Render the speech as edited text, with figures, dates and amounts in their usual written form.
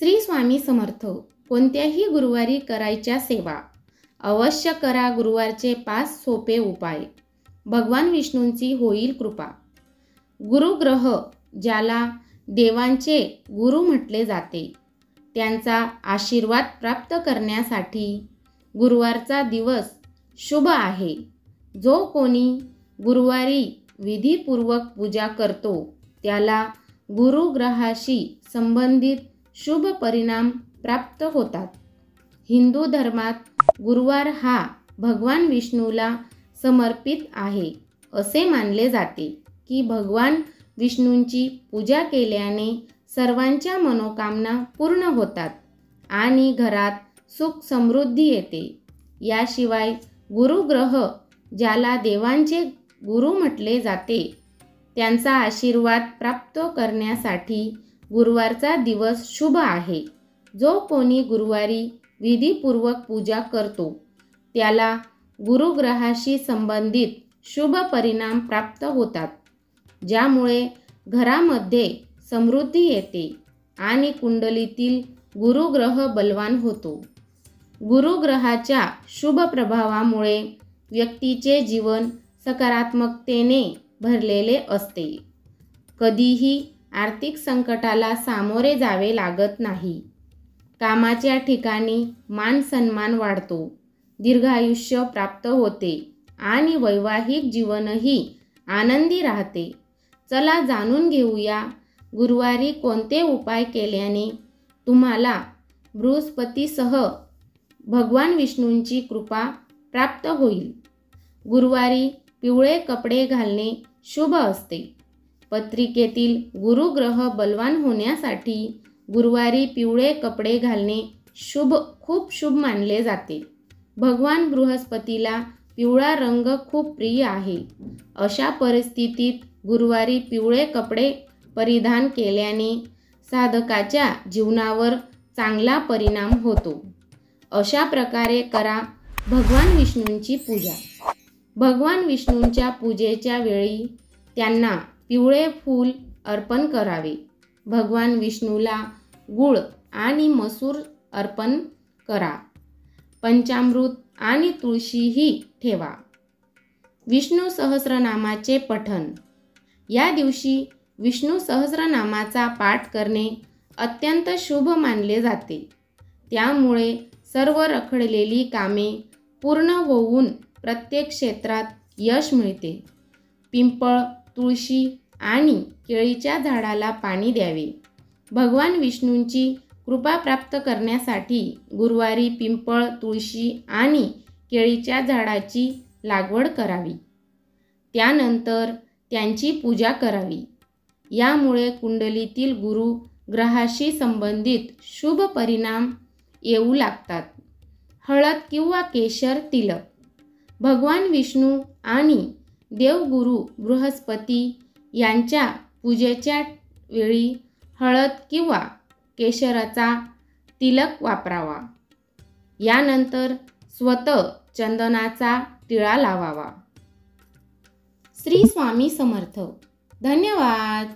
श्री स्वामी समर्थ. कोणत्याही गुरुवारी करायच्या सेवा. अवश्य करा गुरुवारचे 5 सोपे उपाय. भगवान विष्णूंची होईल कृपा. गुरुग्रह ज्याला देवांचे गुरु म्हटले जाते, त्यांचा आशीर्वाद प्राप्त करण्यासाठी गुरुवारचा दिवस शुभ आहे. जो कोणी गुरुवारी विधीपूर्वक पूजा करतो त्याला गुरुग्रहाशी संबंधित शुभ परिणाम प्राप्त होतात. हिंदू धर्मात गुरुवार हा भगवान विष्णूला समर्पित आहे. असे मानले जाते की भगवान विष्णूंची पूजा केल्याने सर्वांच्या मनोकामना पूर्ण होतात आणि घरात सुख समृद्धी येते. याशिवाय गुरुग्रह ज्याला देवांचे गुरु म्हटले जाते, त्यांचा आशीर्वाद प्राप्त करण्यासाठी गुरुवारचा दिवस शुभ आहे. जो कोणी गुरुवारी विधीपूर्वक पूजा करतो त्याला गुरुग्रहाशी संबंधित शुभ परिणाम प्राप्त होतात, ज्यामुळे घरामध्ये समृद्धी येते आणि कुंडलीतील गुरुग्रह बलवान होतो. गुरुग्रहाच्या शुभ प्रभावामुळे व्यक्तीचे जीवन सकारात्मकतेने भरलेले असते. कधीही आर्थिक संकटाला सामोरे जावे लागत नाही. कामाच्या ठिकाणी मान सन्मान वाढतो, दीर्घायुष्य प्राप्त होते आणि वैवाहिक जीवनही आनंदी राहते. चला जाणून घेऊया गुरुवारी कोणते उपाय केल्याने तुम्हाला बृहस्पतीसह भगवान विष्णूंची कृपा प्राप्त होईल. गुरुवारी पिवळे कपडे घालणे शुभ असते. पत्रिकेतील गुरुग्रह बलवान होण्यासाठी गुरुवारी पिवळे कपडे घालणे खूप शुभ मानले जाते. भगवान बृहस्पतीला पिवळा रंग खूप प्रिय आहे. अशा परिस्थितीत गुरुवारी पिवळे कपडे परिधान केल्याने साधकाच्या जीवनावर चांगला परिणाम होतो. अशा प्रकारे करा भगवान विष्णूंची पूजा. भगवान विष्णूंच्या पूजेच्या वेळी त्यांना पिवळे फूल अर्पण करावे. भगवान विष्णूला गूळ आणि मसूर अर्पण करा. पंचामृत आणि तुळशीही ठेवा. विष्णू सहस्रनामाचे पठण. या दिवशी विष्णू सहस्रनामाचा पाठ करणे अत्यंत शुभ मानले जाते. त्यामुळे सर्व रखडलेली कामे पूर्ण होऊन प्रत्येक क्षेत्रात यश मिळते. पिंपळ, तुळशी आणि केळीच्या झाडाला पाणी द्यावे. भगवान विष्णूंची कृपा प्राप्त करण्यासाठी गुरुवारी पिंपळ, तुळशी आणि केळीच्या झाडाची लागवड करावी. त्यानंतर त्यांची पूजा करावी. यामुळे कुंडलीतील गुरु ग्रहाशी संबंधित शुभ परिणाम येऊ लागतात. हळद किंवा केशर तिलक. भगवान विष्णू आणि देवगुरु बृहस्पती यांच्या पूजेच्या वेळी हळद किंवा केशराचा तिलक वापरावा. यानंतर स्वतः चंदनाचा टिळा लावावा. श्री स्वामी समर्थ. धन्यवाद.